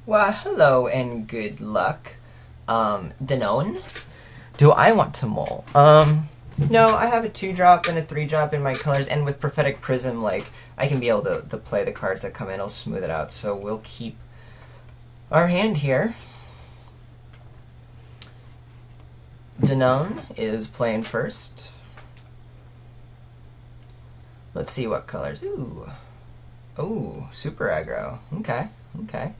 Well, hello and good luck. Danone, do I want to mull? No, I have a 2-drop and a 3-drop in my colors, and with Prophetic Prism, like, I can be able to play the cards that come in, I'll smooth it out, so we'll keep our hand here. Danone is playing first. Let's see what colors. Ooh. Oh, super aggro. Okay, okay.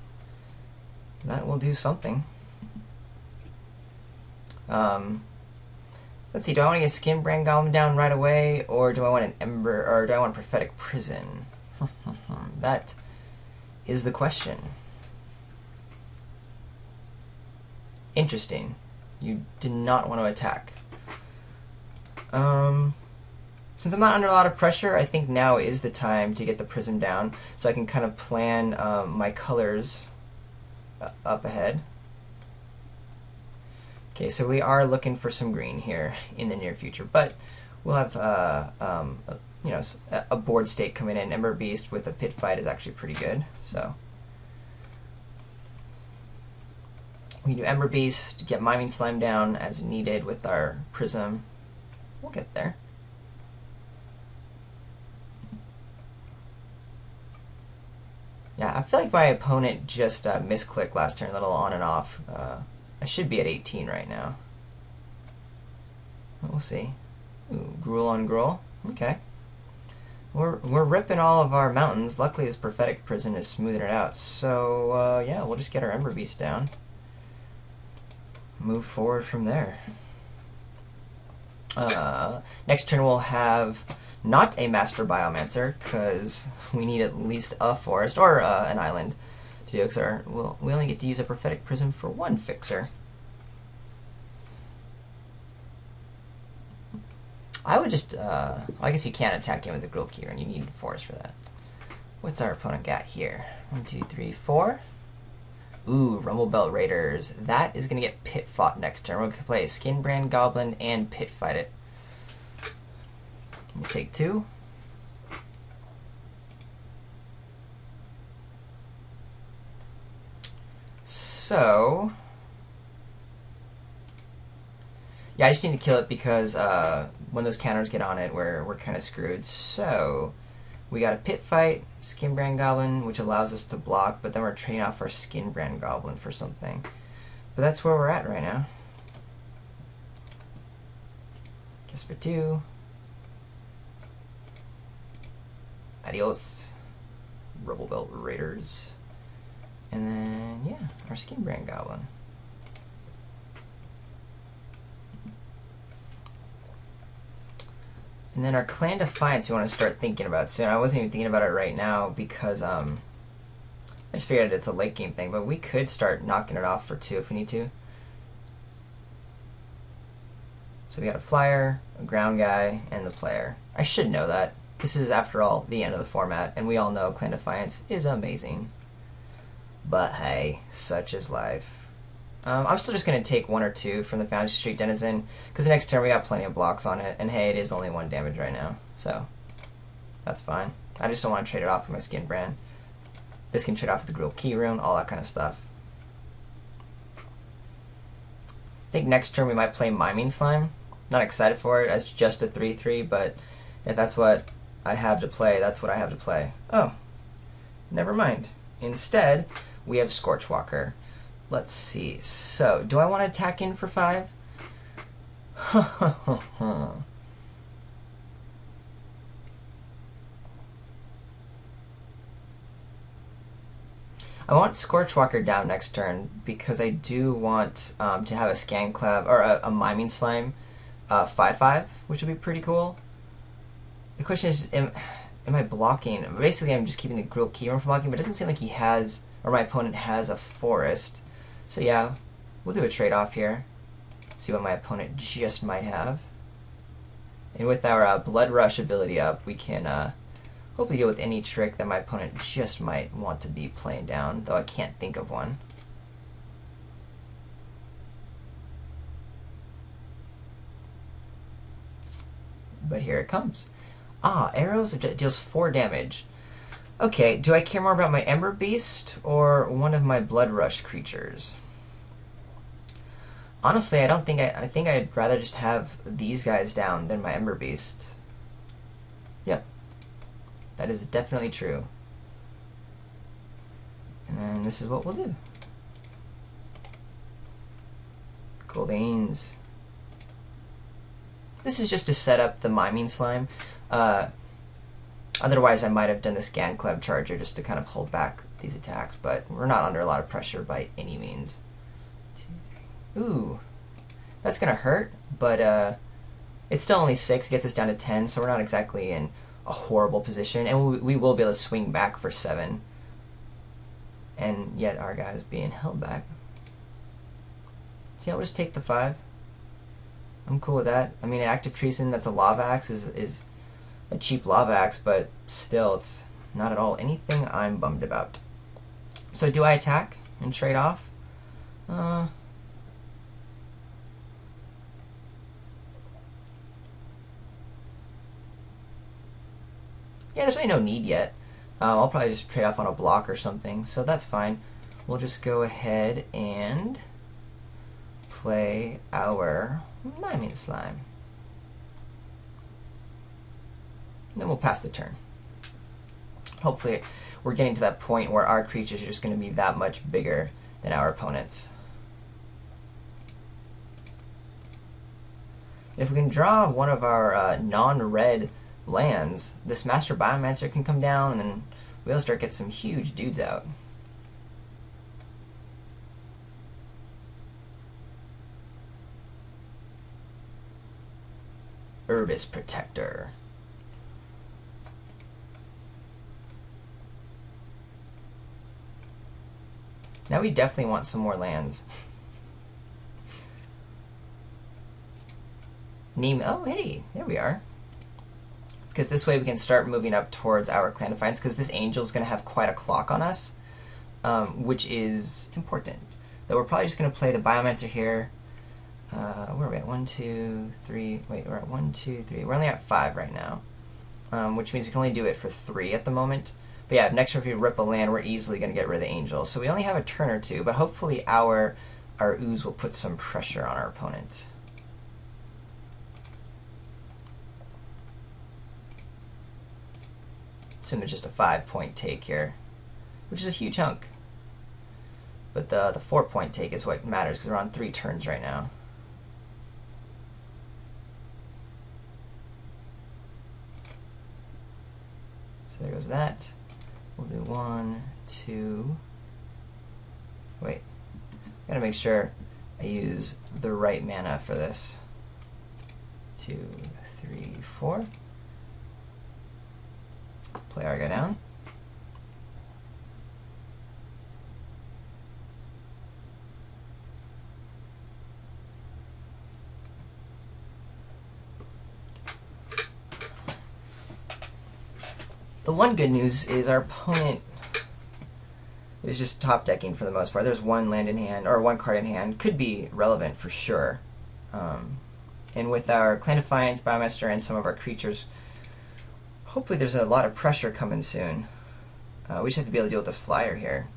That will do something. Let's see, do I want to get Skin Brand Golem down right away, or do I want an Ember, or do I want Prophetic Prison? That is the question. Interesting. You did not want to attack. Since I'm not under a lot of pressure, I think now is the time to get the Prism down, so I can kind of plan my colors up ahead. Okay, so we are looking for some green here in the near future, but we'll have a board state coming in. Ember Beast with a pit fight is actually pretty good. So we do Ember Beast to get Miming Slime down as needed with our Prism. We'll get there. Yeah, I feel like my opponent just misclicked last turn, a little on and off. I should be at 18 right now. We'll see. Ooh, Gruel on Gruel. Okay. We're ripping all of our mountains. Luckily, this Prophetic Prison is smoothing it out. So, yeah, we'll just get our Ember Beast down. Move forward from there. Next turn we'll have not a Master Biomancer, because we need at least a forest, or an island to do, because we only get to use a Prophetic Prism for one fixer. I would just, I guess you can't attack him with the Gruel Key, and you need a forest for that. What's our opponent got here? 1, 2, 3, 4. Ooh, Rumblebelt Raiders. That is going to get pit fought next turn. We're going to play Skin Brand Goblin and pit fight it. We'll take 2. So, yeah, I just need to kill it because when those counters get on it, we're kind of screwed. So, we got a pit fight, Skin Brand Goblin, which allows us to block, but then we're trading off our Skin Brand Goblin for something. But that's where we're at right now. Guess for 2. Adios, Rumblebelt Raiders. And then, yeah, our Skin Brand Goblin. And then our Clan Defiance we want to start thinking about soon. I wasn't even thinking about it right now because I just figured it's a late game thing, but we could start knocking it off for 2 if we need to. So we got a flyer, a ground guy, and the player. I should know that. This is, after all, the end of the format, and we all know Clan Defiance is amazing. But hey, such is life. I'm still just going to take 1 or 2 from the Foundry Street Denizen, because the next turn we got plenty of blocks on it, and hey, it is only 1 damage right now, so that's fine. I just don't want to trade it off for my Skin Brand. This can trade off with the Gruel Key Rune, all that kind of stuff. I think next turn we might play Miming Slime. Not excited for it as just a 3/3, but if that's what I have to play, that's what I have to play. Oh, never mind. Instead, we have Scorchwalker. Let's see. So, do I want to attack in for 5? I want Scorchwalker down next turn because I do want to have a Scanclav or a Miming Slime 5/5, which would be pretty cool. The question is, am I blocking? Basically, I'm just keeping the Gruel Key Rune for blocking, but it doesn't seem like he has, or my opponent has, a forest. So yeah, we'll do a trade-off here. See what my opponent just might have. And with our Blood Rush ability up, we can hopefully deal with any trick that my opponent just might want to be playing down, though I can't think of one. But here it comes. Ah, arrows deals 4 damage. Okay, do I care more about my Ember Beast or one of my Blood Rush creatures? Honestly, I don't think I think I'd rather just have these guys down than my Ember Beast. Yep. That is definitely true. And then this is what we'll do. Goldanes. This is just to set up the Miming Slime. Otherwise, I might have done the Scan Club Charger just to kind of hold back these attacks, but we're not under a lot of pressure by any means. Ooh, that's gonna hurt, but it's still only 6, gets us down to 10, so we're not exactly in a horrible position, and we will be able to swing back for 7. And yet our guy is being held back. So yeah, we'll just take the 5. I'm cool with that. I mean, an Active Treason that's a Lava Axe is a cheap Lava Axe, but still, it's not at all anything I'm bummed about. So do I attack and trade off? Yeah, there's really no need yet. I'll probably just trade off on a block or something, so that's fine. We'll just go ahead and play our Miming Slime. And then we'll pass the turn. Hopefully we're getting to that point where our creatures are just going to be that much bigger than our opponents. If we can draw one of our non-red lands, this Master Biomancer can come down, and then we'll start getting some huge dudes out. Urbis Protector. Now we definitely want some more lands. Oh, hey, there we are. Because this way we can start moving up towards our Clan Defiance, because this Angel is going to have quite a clock on us, which is important. Though we're probably just going to play the Biomancer here. Where are we at? 1, 2, 3. Wait, we're at 1, 2, 3. We're only at 5 right now, which means we can only do it for 3 at the moment. But yeah, next turn if we rip a land, we're easily going to get rid of the Angel. So we only have a turn or two, but hopefully our ooze will put some pressure on our opponent. Assume it's just a 5-point take here, which is a huge hunk. But the 4-point take is what matters, because we're on 3 turns right now. So there goes that. We'll do 1, 2. Wait. Gotta make sure I use the right mana for this. 2, 3, 4. Play our guy down. The one good news is our opponent is just top decking for the most part. There's one land in hand, or one card in hand. Could be relevant for sure. And with our Clan Defiance, Biomaster, and some of our creatures, hopefully there's a lot of pressure coming soon. We just have to be able to deal with this flyer here.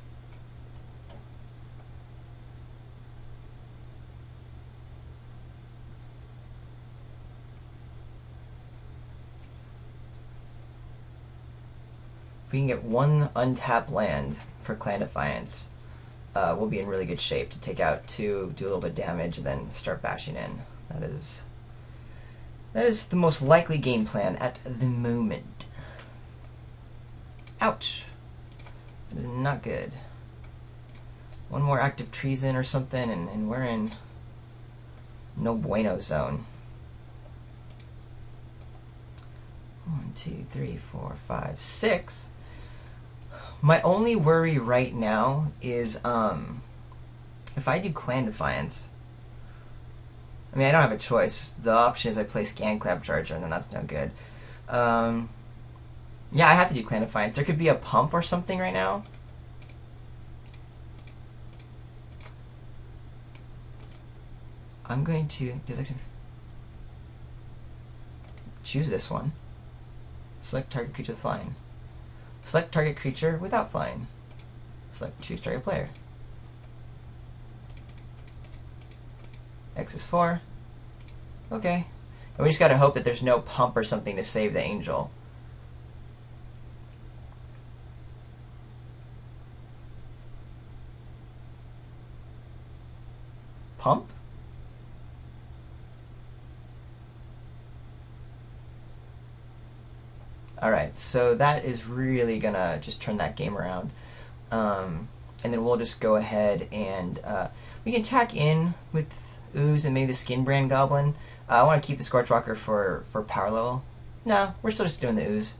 If we can get one untapped land for Clan Defiance, we'll be in really good shape to take out 2, do a little bit of damage, and then start bashing in. That is the most likely game plan at the moment. Ouch. That is not good. One more Active Treason or something, and we're in no bueno zone. 1, 2, 3, 4, 5, 6. My only worry right now is if I do Clan Defiance, I mean, I don't have a choice. The option is I play Scan Club Charger, and then that's no good. Yeah, I have to do Clan Defiance. There could be a pump or something right now. I'm going to choose this one. Select target creature with flying. Select target creature without flying. Choose target player. X is 4. Okay. And we just gotta hope that there's no pump or something to save the angel. Pump? Alright, so that is really gonna just turn that game around. And then we'll just go ahead and we can tack in with Ooze and maybe the Skin Brand Goblin. I want to keep the Scorchwalker for power level. No, we're still just doing the Ooze.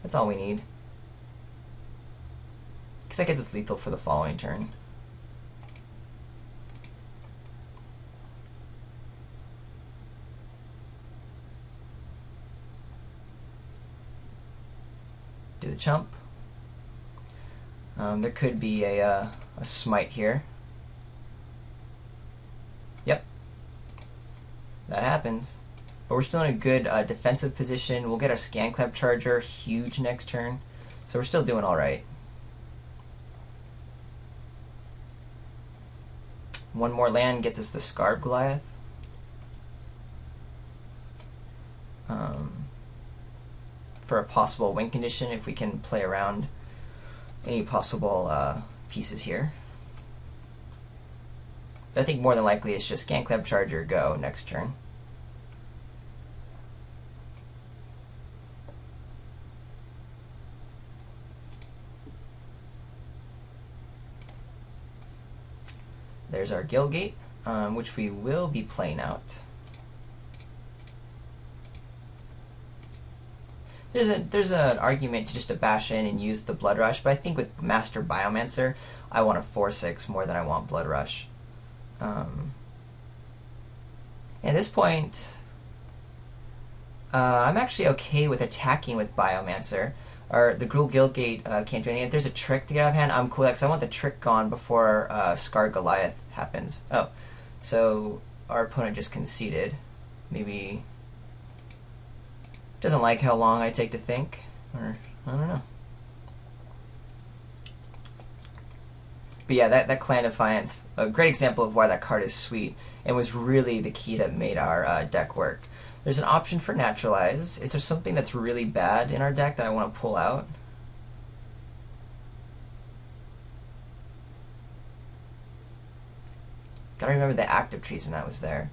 That's all we need. Because that gets us lethal for the following turn. Do the chump. There could be a smite here. Yep. That happens. But we're still in a good defensive position. We'll get our Scan Clap Charger huge next turn. So we're still doing alright. One more land gets us the Scarred Goliath. For a possible win condition if we can play around any possible pieces here. I think more than likely it's just Scan Clap Charger, go next turn. There's our Guildgate, which we will be playing out. There's an argument to just to bash in and use the Blood Rush, but I think with Master Biomancer, I want a 4/6 more than I want Blood Rush. At this point, I'm actually okay with attacking with Biomancer. Or the Gruul Guildgate can't do anything. If there's a trick to get out of hand, I'm cool because I want the trick gone before Scarred Goliath happens. Oh, so our opponent just conceded. Maybe doesn't like how long I take to think, or I don't know. But yeah, that Clan Defiance, a great example of why that card is sweet, and was really the key that made our deck work. There's an option for Naturalize. Is there something that's really bad in our deck that I want to pull out? Gotta remember the active treason that was there.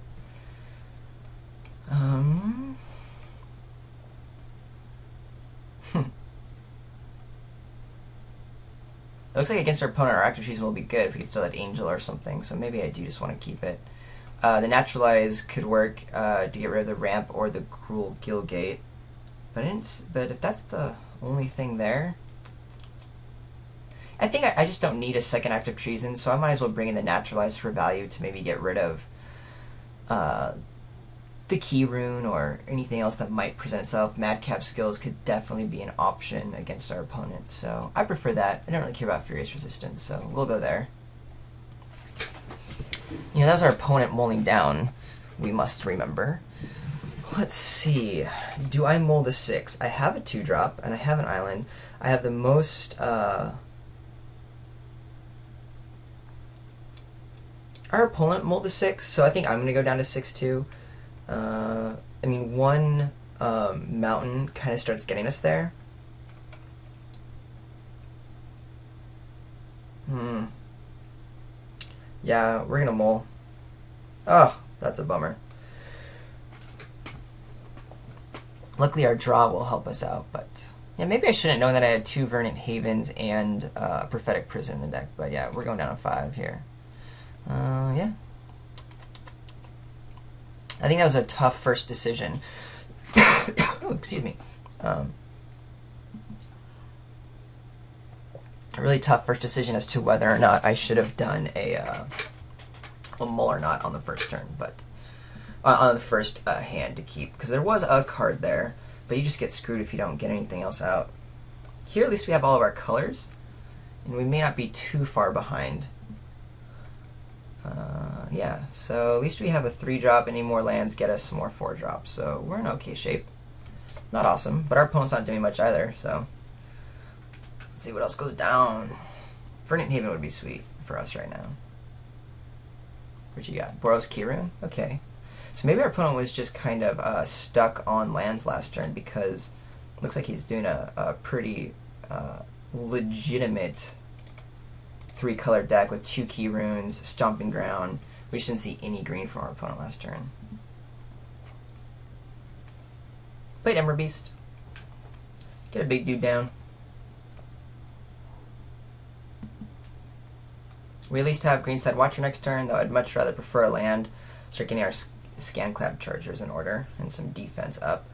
It looks like against our opponent, our active treason will be good if we can steal that angel or something, so maybe I do just want to keep it. The Naturalize could work to get rid of the ramp or the Gruul Guildgate, but if that's the only thing there, I think I just don't need a second active treason, so I might as well bring in the Naturalize for value to maybe get rid of the Key Rune or anything else that might present itself. Madcap Skills could definitely be an option against our opponent, so I prefer that. I don't really care about Furious Resistance, so we'll go there. You know, that was our opponent mulling down, we must remember. Let's see. Do I mold a 6? I have a 2-drop, and I have an island. I have the most... Our opponent mold a 6, so I think I'm going to go down to 6 too. I mean, one mountain kind of starts getting us there. Yeah, we're gonna mull. Oh, that's a bummer. Luckily our draw will help us out, but yeah, maybe I shouldn't know that I had 2 Verdant Havens and Prophetic Prison in the deck, but yeah, we're going down to 5 here. Yeah. I think that was a tough first decision. Oh, excuse me. A really tough first decision as to whether or not I should have done a mull or not on the first turn, but on the first hand to keep, because there was a card there, but you just get screwed if you don't get anything else out. Here at least we have all of our colors, and we may not be too far behind. Yeah, so at least we have a 3-drop. Any more lands get us some more 4-drops, so we're in okay shape. Not awesome, but our opponent's not doing much either, so Let's see what else goes down. Verdant Haven would be sweet for us right now. What you got? Boros Kirun? Okay. So maybe our opponent was just kind of stuck on lands last turn because it looks like he's doing a pretty legitimate 3-color deck with 2 key runes, Stomping Ground. We just didn't see any green from our opponent last turn. Played Ember Beast. Get a big dude down. We at least have Greenside Watcher next turn, though I'd much rather prefer a land. Start getting our Scanclad Chargers in order and some defense up.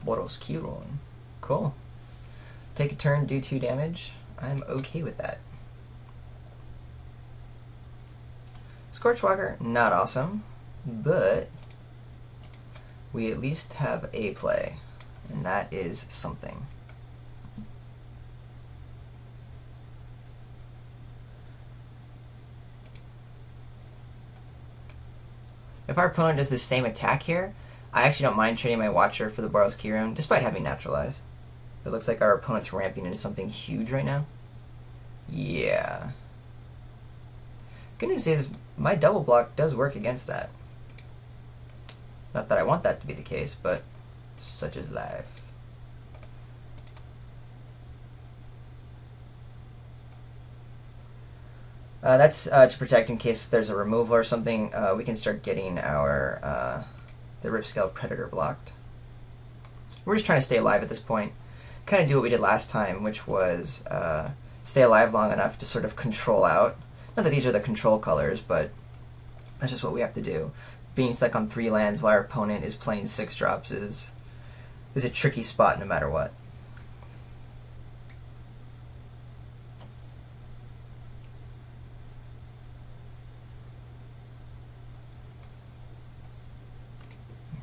Boros Kirun. Cool. Take a turn, do 2 damage. I'm okay with that. Scorchwalker, not awesome, but we at least have a play, and that is something. If our opponent does the same attack here, I actually don't mind trading my Watcher for the Boros Kirun, despite having Naturalize. It looks like our opponent's ramping into something huge right now. Yeah. Good news is, my double block does work against that. Not that I want that to be the case, but such is life. That's to protect in case there's a removal or something. We can start getting our the Ripscale Predator blocked. We're just trying to stay alive at this point. Kind of do what we did last time, which was stay alive long enough to sort of control out. Not that these are the control colors, but that's just what we have to do. Being stuck on 3 lands while our opponent is playing 6 drops is a tricky spot no matter what.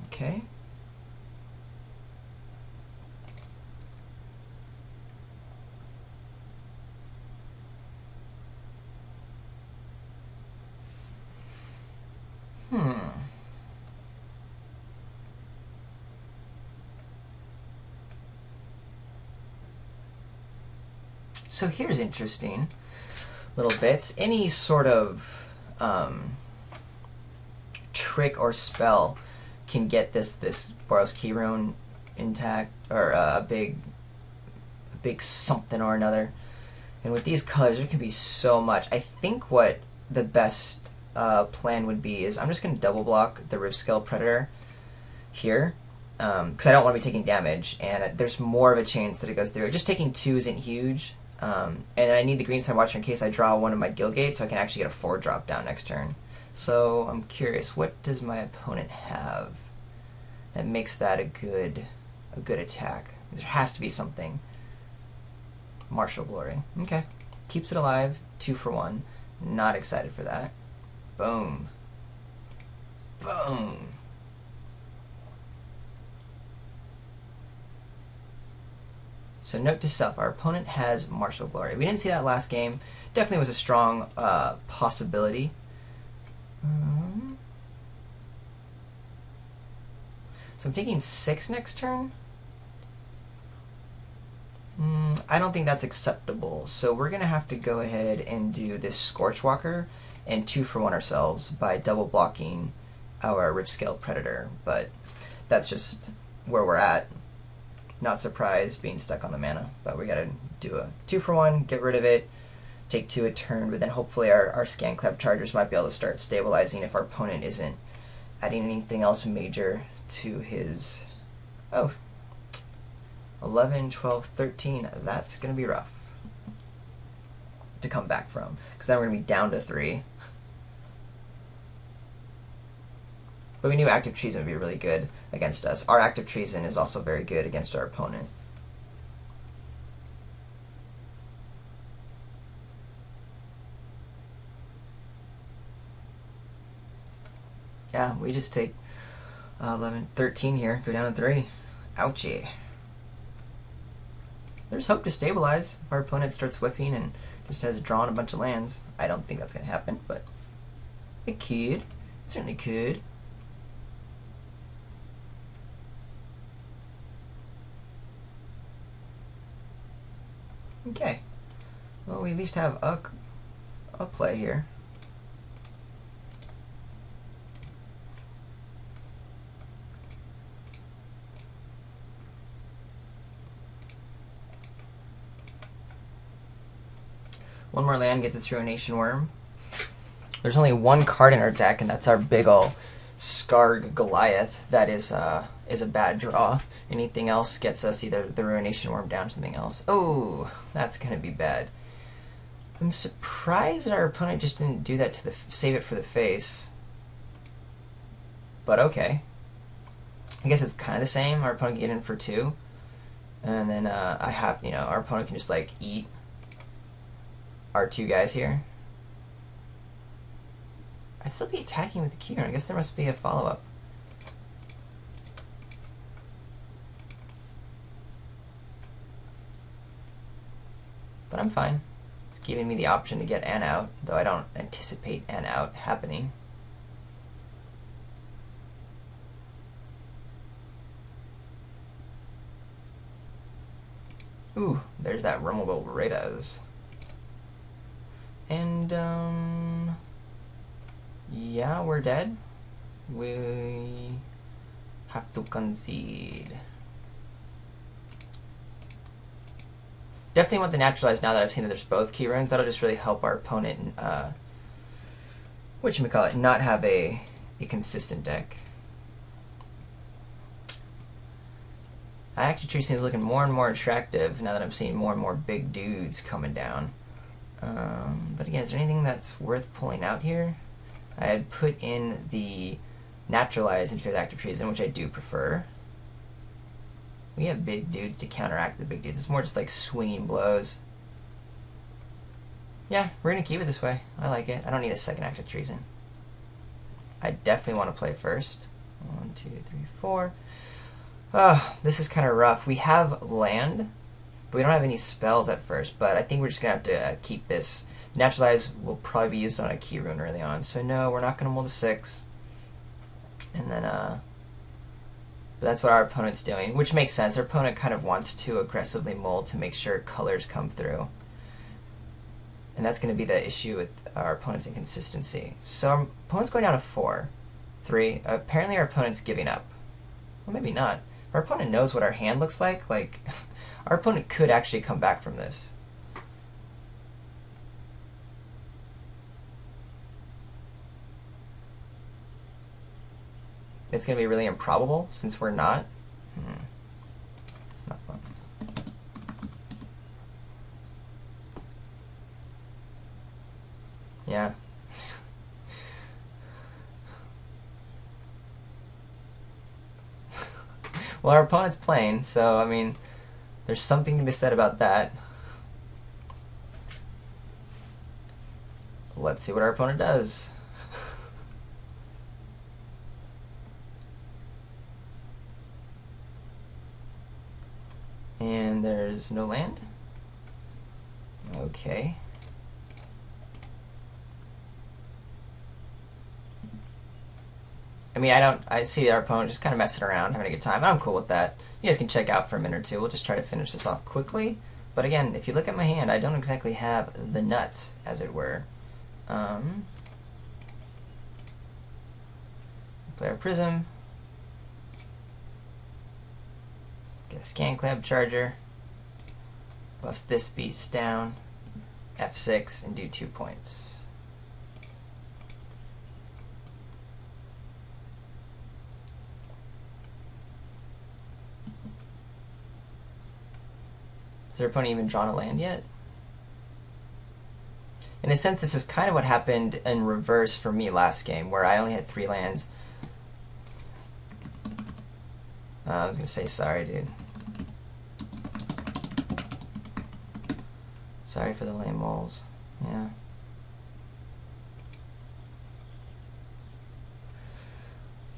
Okay. So here's interesting little bits. Any sort of trick or spell can get this Boros Kirun intact, or a big something or another. And with these colors, there can be so much. I think what the best plan would be is I'm just going to double block the Ripscale Predator here, because I don't want to be taking damage, and there's more of a chance that it goes through. Just taking 2 isn't huge, and I need the Greenside Watcher in case I draw one of my Gilgates, so I can actually get a 4 drop down next turn. So I'm curious, what does my opponent have that makes that a good attack? There has to be something. Martial Glory. Okay. Keeps it alive. 2 for 1. Not excited for that. Boom. Boom. So note to self, our opponent has Martial Glory. We didn't see that last game. Definitely was a strong possibility. So I'm taking 6 next turn. I don't think that's acceptable. So we're going to have to go ahead and do this Scorchwalker and 2 for 1 ourselves by double blocking our Ripscale Predator. But that's just where we're at. Not surprised being stuck on the mana, but we gotta do a 2 for 1, get rid of it, take 2 a turn, but then hopefully our Scanclad Chargers might be able to start stabilizing if our opponent isn't adding anything else major to his... Oh, 11, 12, 13, that's gonna be rough to come back from, because then we're gonna be down to 3. But we knew Active Treason would be really good against us. Our Active Treason is also very good against our opponent. Yeah, we just take 11, 13 here, go down to 3. Ouchie. There's hope to stabilize if our opponent starts whiffing and just has drawn a bunch of lands. I don't think that's going to happen, but it could. It certainly could. Okay. Well, we at least have a play here. One more land gets us Ruination Worm. There's only one card in our deck, and that's our big ol' Scarg Goliath. That is a bad draw. Anything else gets us either the Ruination Worm down to something else. Oh, that's gonna be bad. I'm surprised that our opponent just didn't do that to save it for the face. But okay. I guess it's kind of the same. Our opponent can get in for 2. And then I have, our opponent can just like eat our 2 guys here. I'd still be attacking with the key rune. I guess there must be a follow-up. But I'm fine. It's giving me the option to get an out, though I don't anticipate an out happening. Ooh, there's that Rumble Raiders. And, yeah, we're dead. We have to concede. Definitely want the Naturalize now that I've seen that there's both key runes. That'll just really help our opponent, whatchamacallit, not have a consistent deck. Active Tree seems looking more and more attractive now that I'm seeing more and more big dudes coming down. But again, is there anything that's worth pulling out here? I had put in the Naturalize into the Active Treason, which I do prefer. We have big dudes to counteract the big dudes. It's more just like swinging blows. Yeah, we're going to keep it this way. I like it. I don't need a second Active Treason. I definitely want to play first. 1, 2, 3, 4. Oh, this is kind of rough. We have land, but we don't have any spells at first. But I think we're just going to have to keep this. Naturalize will probably be used on a key rune early on. So no, we're not going to mull the 6. And then, but that's what our opponent's doing, which makes sense. Our opponent kind of wants to aggressively mull to make sure colors come through. And that's going to be the issue with our opponent's inconsistency. So our opponent's going down to 4. 3. Apparently our opponent's giving up. Well, maybe not. Our opponent knows what our hand looks like. Our opponent could actually come back from this. It's going to be really improbable since we're not. Not fun. Yeah. Well, our opponent's playing, so, I mean, there's something to be said about that. Let's see what our opponent does. And there's no land. Okay. I mean, I see our opponent just kind of messing around, having a good time, and I'm cool with that. You guys can check out for a minute or two. We'll just try to finish this off quickly. But again, if you look at my hand, I don't exactly have the nuts, as it were. Play our Prism. Get a Scan Club Charger. Bust this beast down. F6 and do 2 points. Has their opponent even drawn a land yet? In a sense, this is kind of what happened in reverse for me last game, where I only had 3 lands. I was going to say sorry, dude. Sorry for the lame moles. Yeah.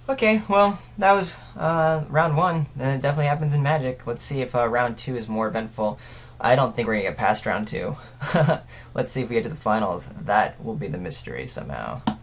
Okay, well, that was round 1. It definitely happens in Magic. Let's see if round 2 is more eventful. I don't think we're going to get past round 2. Let's see if we get to the finals. That will be the mystery somehow.